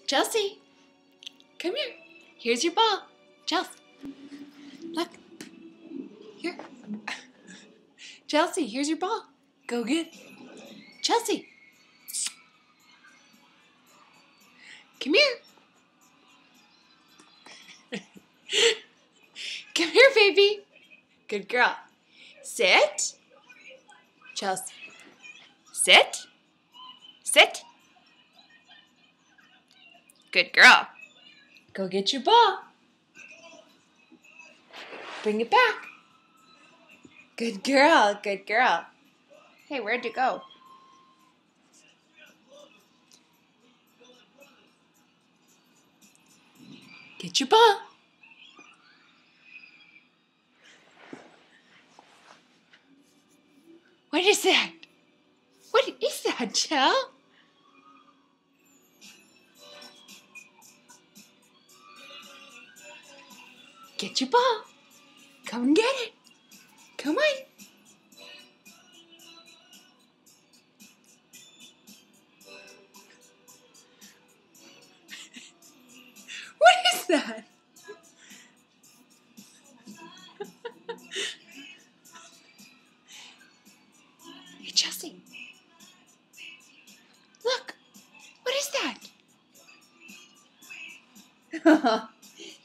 Chelsea, come here. Here's your ball. Chelsea, look. Here. Chelsea, here's your ball. Go get it. Chelsea. Come here. Come here, baby. Good girl. Sit. Chelsea. Sit. Sit. Good girl. Go get your ball. Bring it back. Good girl. Good girl. Hey, where'd you go? Get your ball. What is that? What is that, Chell? Get your ball. Come and get it. Come on. What is that? Hey, Chelsea. Look. What is that?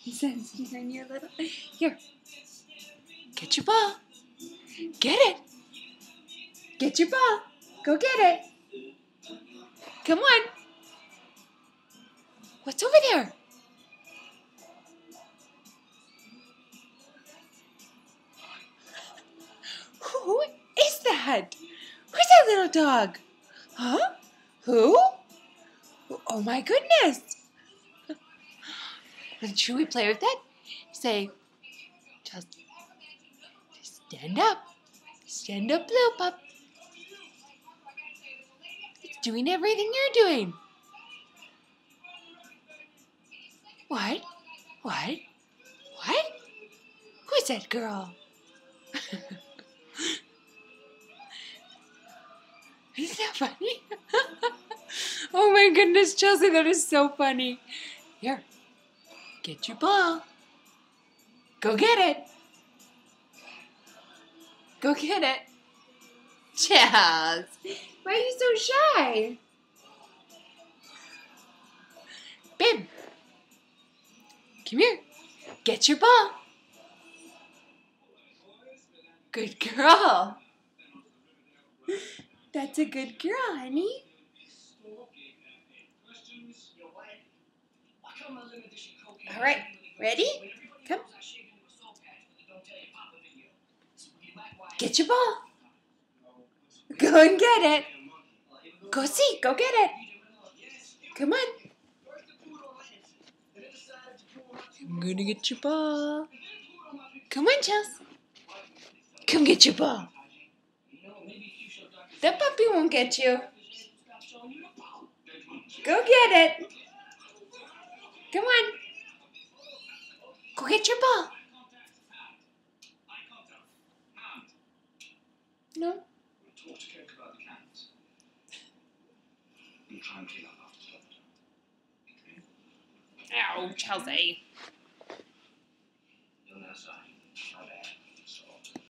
He says, your little. Here. Get your ball. Get it. Get your ball. Go get it. Come on. What's over there? Who is that? Who's that little dog? Huh? Who? Oh my goodness. Should we play with that? Say, just stand up. Stand up, Blue Pup. It's doing everything you're doing. What? What? What? Who's that girl? Isn't that funny? Oh my goodness, Chelsea, that is so funny. Here, get your ball. Go get it. Go get it. Chels, why are you so shy? Babe, come here. Get your ball. Good girl. That's a good girl, honey. All right, ready? Come. Get your ball. Go and get it. Go see. Go get it. Come on. I'm gonna get your ball. Come on, Chelsea. Come get your ball. The puppy won't get you. Go get it. Come on. Go get your ball. No? Ow, Chelsea.